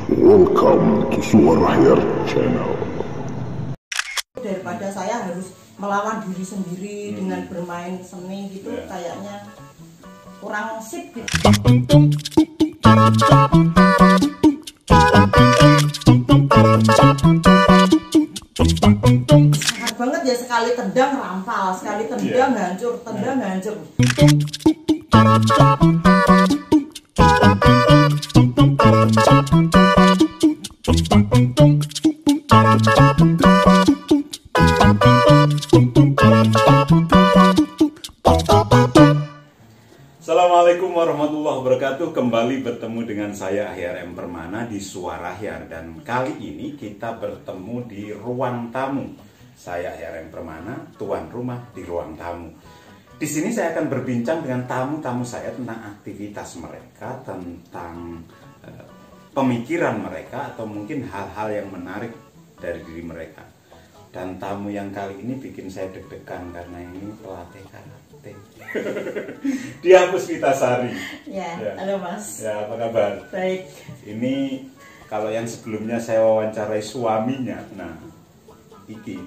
Welcome to Suara Hair Channel. Daripada saya harus melawan diri sendiri dengan bermain seni gitu, kayaknya kurang sip gitu. Sangat banget ya, sekali tendang rampal, sekali tendang hancur, tendang hancur. Assalamualaikum warahmatullahi wabarakatuh. Kembali bertemu dengan saya Ahyar M. Permana di Suara Hair. Dan kali ini kita bertemu di ruang tamu. Saya Ahyar M. Permana, tuan rumah di ruang tamu. Di sini saya akan berbincang dengan tamu-tamu saya tentang aktivitas mereka, tentang pemikiran mereka, atau mungkin hal-hal yang menarik dari diri mereka. Dan tamu yang kali ini bikin saya deg-degan karena ini pelatih karate. Dia Puspitasari. Ya, halo Mas. Ya, apa kabar? Baik. Ini kalau yang sebelumnya saya wawancarai suaminya, nah iki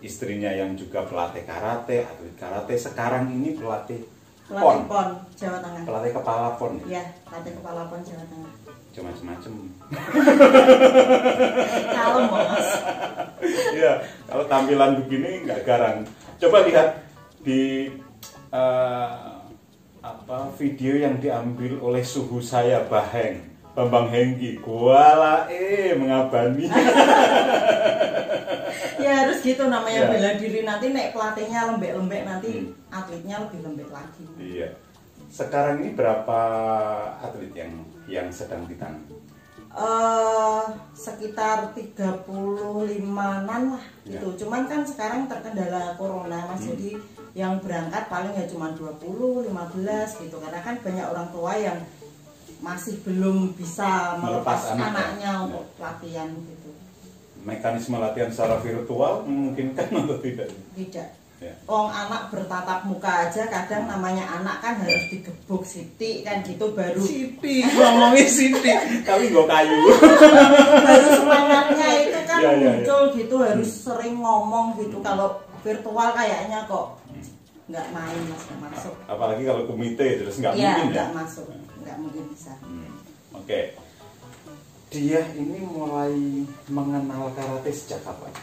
istrinya yang juga pelatih karate, atlet karate, sekarang ini pelatih Pelatih PON Jawa Tengah. pelatih kepala PON. Ya, pelatih kepala PON Jawa Tengah. Macam-macam. Kalem Mas. Iya, kalau tampilan begini nggak garang. Coba lihat di video yang diambil oleh suhu saya, Bambang Hengki. Kuala mengabani. Ya harus gitu namanya, Ya. bela diri. Nanti nek pelatihnya lembek-lembek, nanti atletnya lebih lembek lagi. Iya. Sekarang ini berapa atlet yang sedang ditangani? Sekitar 35-an lah gitu. Cuman kan sekarang terkendala corona Mas, jadi yang berangkat paling ya cuma 20, 15 gitu. Karena kan banyak orang tua yang masih belum bisa melepas anaknya untuk latihan gitu. Mekanisme latihan secara virtual memungkinkan atau tidak? Tidak. Ya. Anak bertatap muka aja kadang namanya anak kan harus digebuk Siti kan gitu, baru Siti, ngomongin Siti, tapi nggak kayu. baru semangatnya itu kan Ya. muncul gitu, harus sering ngomong gitu. Kalau virtual kayaknya kok nggak main Mas, nggak masuk. Apalagi kalau komite terus nggak Iya, mungkin ya? nggak masuk, nggak mungkin bisa. Oke. Dia ini mulai mengenal karate sejak kapan?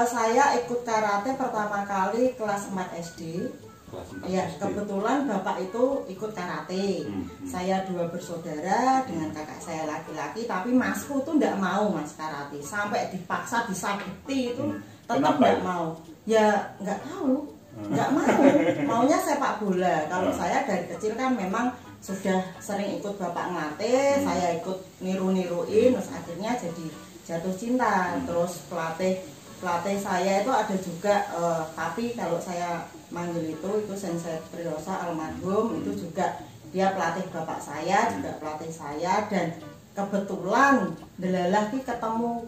Saya ikut karate pertama kali kelas 4 SD. Kelas 4 Ya, SD. kebetulan bapak itu ikut karate. Saya 2 bersaudara dengan kakak saya laki-laki, tapi masku tuh nggak mau Mas karate. Sampai dipaksa disakiti itu tetap nggak mau. Ya nggak tahu, nggak mau. Maunya sepak bola. Kalau saya dari kecil kan memang sudah sering ikut bapak ngelatih, saya ikut niru-niruin, terus akhirnya jadi jatuh cinta. Terus pelatih saya itu ada juga, tapi kalau saya manggil itu Sensei Triyosa almarhum, itu juga dia pelatih bapak saya, juga pelatih saya. Dan kebetulan delalah ki ketemu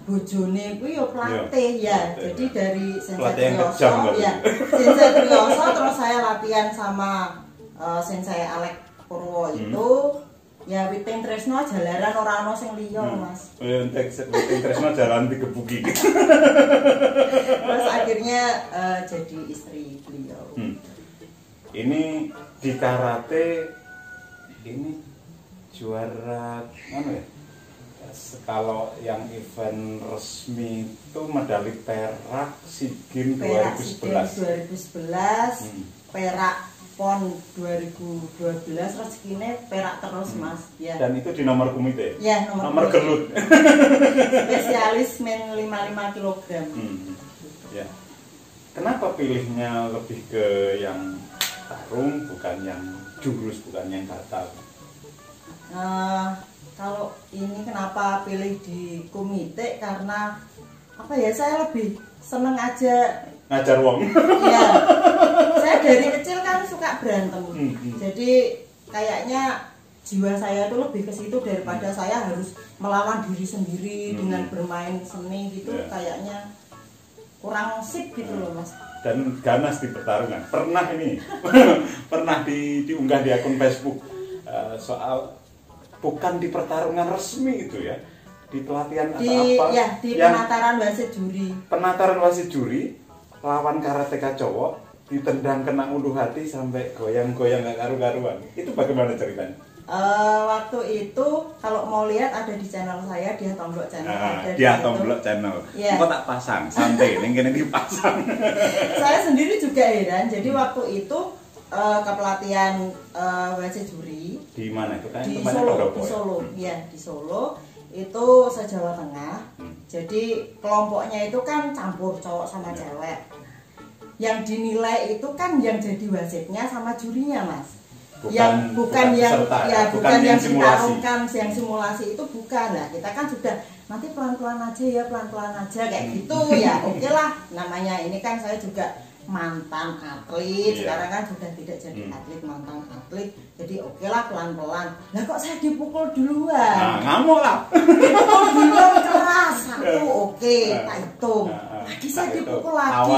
bojone kuwi yo pelatih ya. Jadi dari Sensei Triyosa ya, Sensei Triyosa, terus saya latihan sama Sensei Alek Purwo itu. Ya Witing Tresno jalaran ora ono sing liya Mas. Witing Tresno jalan digebuki. Terus akhirnya jadi istri beliau. Ini di karate ini juara mana ya? Kalau yang event resmi itu medali perak SEA Games 2011. Perak PON 2012, rezekinya perak terus Mas ya. Dan itu di nomor komite? Ya, nomor gelut. Spesialis men 55 kg. Ya. Kenapa pilihnya lebih ke yang tarung, bukan yang jurus, bukan yang kata? Kalau ini kenapa pilih di komite, karena apa ya, saya lebih seneng aja ngajar wong. Iya. Saya dari kecil kan suka berantem. Jadi kayaknya jiwa saya itu lebih ke situ daripada saya harus melawan diri sendiri dengan bermain seni gitu. Kayaknya kurang sip gitu loh Mas. Dan ganas di pertarungan. Pernah ini pernah diunggah di akun Facebook soal bukan di pertarungan resmi gitu ya, di pelatihan atau di apa? ya di penataran wasit juri. Penataran wasit juri lawan karateka cowok ditendang kena ulu hati sampai goyang-goyang gak karu-karuan. Itu bagaimana ceritanya? Waktu itu kalau mau lihat ada di channel saya, Dia Tomblok Channel. Dia Tomblok Channel. Ya. Kok tak pasang, santai, ini kini dipasang. Saya sendiri juga heran. Jadi waktu itu ke pelatihan wasit juri Di mana itu kan? di Tempatnya Solo, Pendopo, di ya? Solo, ya di Solo itu se-Jawa Tengah. Jadi kelompoknya itu kan campur cowok sama cewek. Yang dinilai itu kan yang jadi wasitnya sama jurinya, Mas. Bukan yang ditarungkan, yang simulasi itu bukan lah. Kita kan sudah nanti pelan-pelan aja kayak gitu ya. Oke lah, namanya ini kan saya juga mantan atlet, sekarang kan sudah tidak jadi atlet, mantan atlet, jadi oke lah pelan-pelan. Lah kok saya dipukul duluan? Ngamuk lah. Dipukul duluan keras satu, oke, tak hitung. Lagi saya dipukul lagi,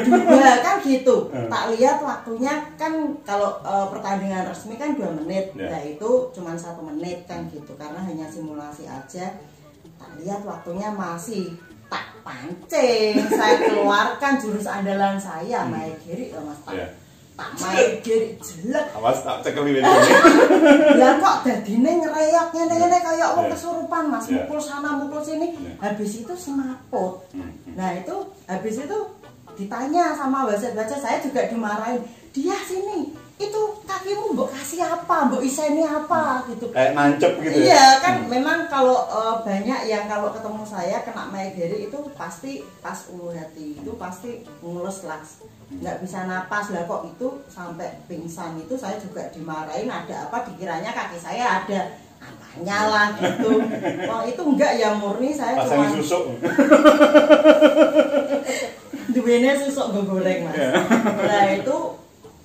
dua kan gitu. Tak lihat waktunya kan kalau pertandingan resmi kan 2 menit, nah itu cuma 1 menit kan gitu, karena hanya simulasi aja. Tak lihat waktunya masih tak pancing, saya keluarkan jurus andalan saya, Maegiri ya Mas, tak Maegiri jelek. Awas tak cekeli ini. Lah kok dadine ngereok ngene-ngene kayak wong kesurupan Mas, mukul sana mukul sini. Habis itu semaput. Nah itu habis itu ditanya sama wasit-wasit, saya juga dimarahin. Dia sini, itu kakimu mbok kasih apa, mbok iseni apa gitu. Kayak nancep gitu ya. Iya kan, memang kalau banyak yang kalau ketemu saya kena Maegiri itu pasti pas ulu hati itu pasti mulus lah, nggak bisa napas lah, kok itu sampai pingsan. Itu saya juga dimarahin, ada apa dikiranya kaki saya ada apanya lah gitu. Oh itu enggak ya, murni saya pasang cuma susuk. duwene susuk goreng Mas. Nah itu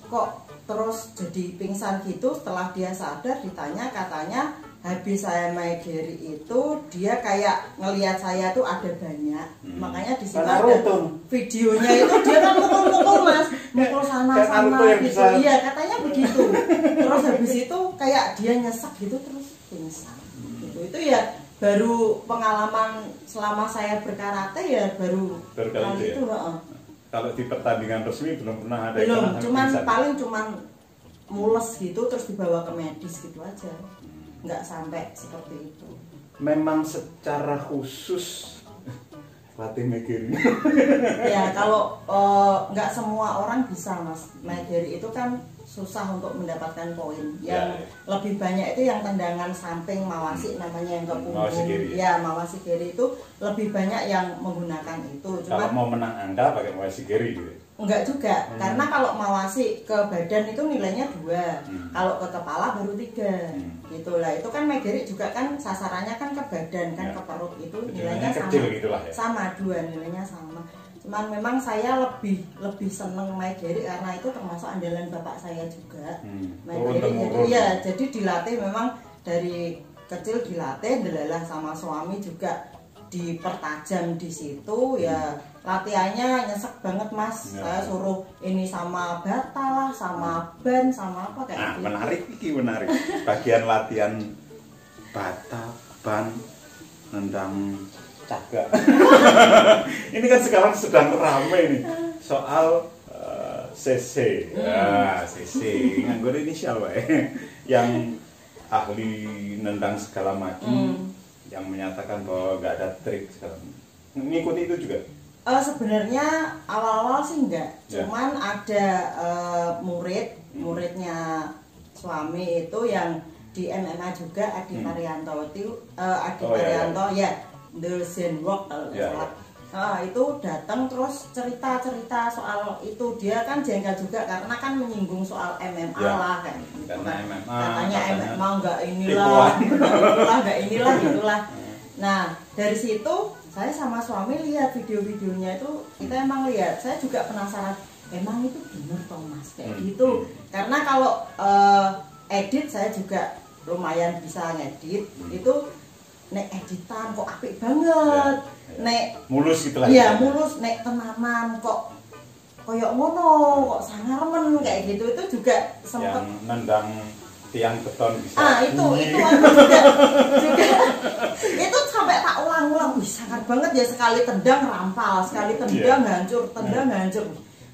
kok terus jadi pingsan gitu. Setelah dia sadar ditanya, katanya habis saya Maegiri itu dia kayak ngelihat saya tuh ada banyak, makanya di situ ada videonya itu dia kan mukul-mukul Mas, mukul sana-sana gitu. Iya katanya begitu. Terus habis itu kayak dia nyesek gitu terus pingsan gitu. Itu ya baru pengalaman selama saya berkarate ya baru kali itu. Kalau di pertandingan resmi belum pernah ada. Belum, paling cuman mules gitu terus dibawa ke medis gitu aja, nggak sampai seperti itu. Memang secara khusus latih Maegiri. Ya kalau nggak semua orang bisa Mas, Maegiri itu kan susah untuk mendapatkan poin. Yang lebih banyak itu yang tendangan samping mawasi, namanya yang ke punggung. Ya Mawasigiri itu lebih banyak yang menggunakan itu. Kalau mau menang angka pakai Mawasigiri gitu. Enggak juga, karena kalau mawasi ke badan itu nilainya 2, kalau ke kepala baru 3, gitu lah. Itu kan Maegiri juga kan sasarannya kan ke badan kan, ke perut itu nilainya sama, gitu lah, ya? Sama 2 nilainya sama. Cuman memang saya lebih seneng Maegiri karena itu termasuk andalan bapak saya juga. Maegiri ya, jadi dilatih memang dari kecil dilatih, delalah sama suami juga dipertajam di situ ya. Latihannya nyesek banget Mas, saya suruh ini sama bata lah, sama ban, sama apa kayak gitu. Menarik ini, menarik. Bagian latihan bata, ban, nendang cagak. Ini kan sekarang sedang ramai nih soal CC, CC, nganggur inisial wae, yang ahli nendang segala macam, yang menyatakan bahwa nggak ada trik segala macam. Ngikuti itu juga. Sebenarnya awal-awal sih enggak, cuman ada muridnya suami itu yang di MMA juga, Adi Marianto itu, Adi Marianto ya, The Zenwalk kalau nggak salah. Itu datang terus cerita-cerita soal itu, dia kan jengkel juga karena kan menyinggung soal MMA lah kan. Karena MMA, katanya MMA nggak inilah, nggak inilah gitulah. Nah dari situ saya sama suami lihat video-videonya itu, kita emang lihat, saya juga penasaran, emang itu bener toh Mas kayak gitu. Karena kalau edit saya juga lumayan bisa ngedit, itu nek editan kok apik banget, nek mulus gitu lah. Iya mulus, nek tenanan kok koyok ngono, kok sangarmen kayak gitu. Itu juga sempet yang nendang tiang beton bisa. Itu aku juga itu sampai tak ulang-ulang. Wih, sangat banget ya, sekali tendang rampal, sekali tendang hancur, hancur.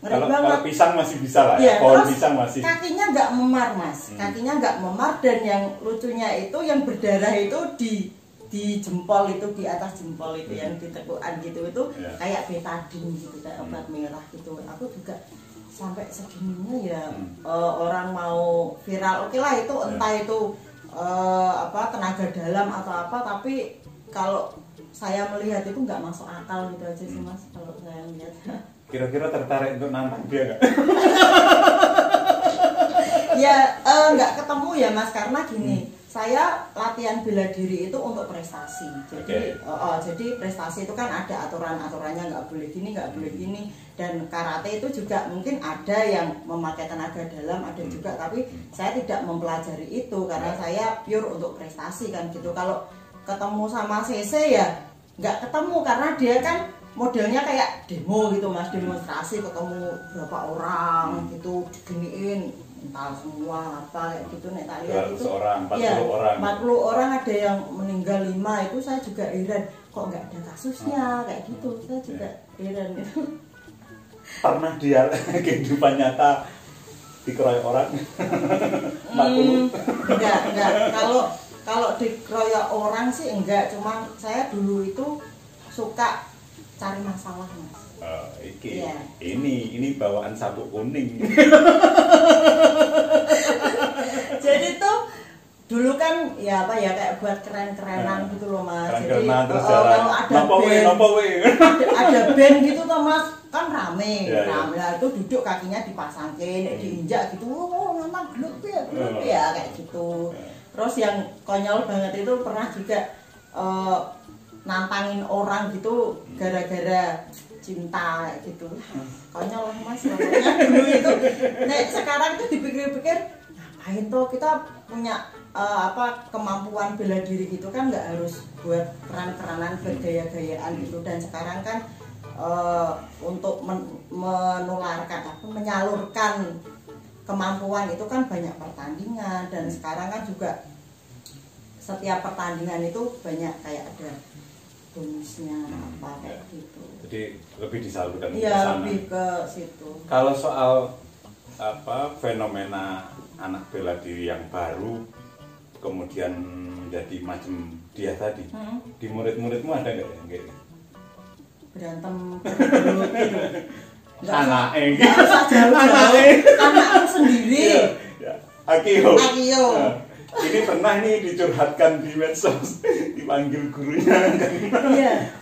Kalau pisang masih bisa lah ya, pohon pisang masih. Kakinya nggak memar Mas, kakinya nggak memar, dan yang lucunya itu yang berdarah itu di jempol itu, di atas jempol itu yang ditekukan gitu, itu kayak betadine gitu, kayak obat merah gitu. Aku juga sampai segininya ya, orang mau viral, oke lah itu entah itu tenaga dalam atau apa, tapi kalau saya melihat itu nggak masuk akal gitu aja sih Mas, kalau saya melihat. Kira-kira tertarik untuk nantang dia nggak? Ya nggak ketemu ya Mas, karena gini, saya latihan bela diri itu untuk prestasi. Jadi jadi prestasi itu kan ada aturan-aturannya, nggak boleh gini, nggak boleh gini. Dan karate itu juga mungkin ada yang memakai tenaga dalam, ada juga, tapi saya tidak mempelajari itu karena saya pure untuk prestasi kan gitu. Kalau ketemu sama CC ya nggak ketemu, karena dia kan modelnya kayak demo gitu Mas, demonstrasi, ketemu berapa orang gitu, diginiin mental semua apa kayak gitu. Nek tak lihat itu 40 ya, orang 40 orang, ada yang meninggal 5, itu saya juga heran kok nggak ada kasusnya kayak gitu, saya juga heran itu. Pernah dia kehidupan nyata dikeroyok orang? 40? Enggak, kalau dikeroyok orang sih enggak, cuma saya dulu itu suka cari masalah Mas. Ini bawaan sapu kuning. Jadi tuh dulu kan ya kayak buat keren-kerenan gitu loh Mas. Jadi kalau ada band gitu tuh Mas, kan rame. Lah itu duduk kakinya dipasangin, diinjak gitu. Memang gelut ya kayak gitu. Terus yang konyol banget itu pernah juga nantangin orang gitu gara-gara cinta gitu. Konyol lah Mas, pokoknya dulu itu. Sekarang itu dipikir-pikir, ngapain tuh kita punya kemampuan bela diri gitu kan, nggak harus buat peran-peranan bergaya-gayaan gitu. Dan sekarang kan untuk menyalurkan kemampuan itu kan banyak pertandingan, dan sekarang kan juga setiap pertandingan itu banyak kayak ada bonusnya apa kayak gitu. Jadi lebih disalurkan ke sana. sana. Lebih ke situ. Kalau soal fenomena anak bela diri yang baru kemudian menjadi macam dia tadi, di murid-muridmu ada nggak yang kayak gitu? Berantem gitu. Anaknya anakku sendiri. Akio. Ini pernah dicurhatkan di medsos, dipanggil gurunya. Iya,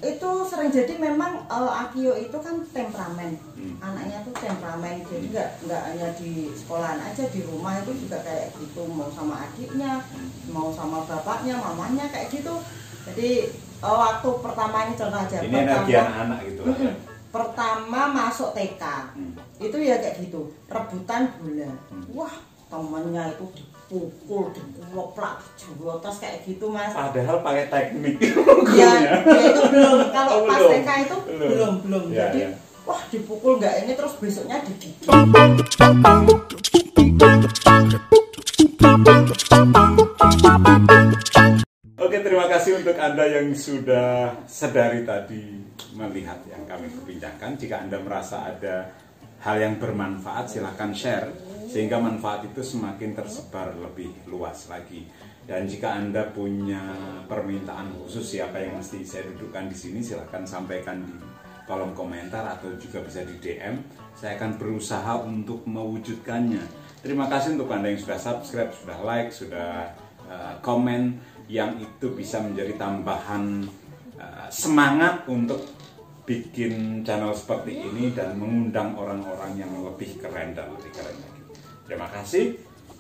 itu sering. Jadi memang Akio itu kan temperamen, anaknya tuh temperamen. Jadi nggak hanya di sekolahan aja, di rumah itu juga kayak gitu, mau sama adiknya, mau sama bapaknya, mamanya kayak gitu. Jadi waktu pertama ini contoh aja. Ini energi anak gitu kan. Pertama masuk TK, itu ya kayak gitu, rebutan bola. Wah, temennya itu dipukul, dikuoplak, dijotos kayak gitu Mas. Padahal pakai teknik. Ya itu belum. Kalau pas TK itu belum. Ya, jadi wah dipukul nggak ini, terus besoknya digigit. Oke, terima kasih untuk Anda yang sudah sedari tadi melihat yang kami perbincangkan. Jika Anda merasa ada hal yang bermanfaat, silahkan share sehingga manfaat itu semakin tersebar lebih luas lagi. Dan jika Anda punya permintaan khusus siapa yang mesti saya dudukkan di sini, silahkan sampaikan di kolom komentar atau juga bisa di DM. Saya akan berusaha untuk mewujudkannya. Terima kasih untuk Anda yang sudah subscribe, sudah like, sudah komen, yang itu bisa menjadi tambahan semangat untuk bikin channel seperti ini dan mengundang orang-orang yang lebih keren dan lebih keren lagi. Terima kasih.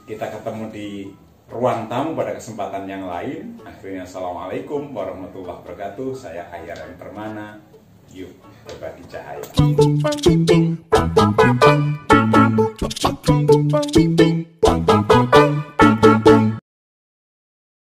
Kita ketemu di ruang tamu pada kesempatan yang lain. Akhirnya, assalamualaikum warahmatullahi wabarakatuh. Saya HRM Permana. Yuk berbagi cahaya.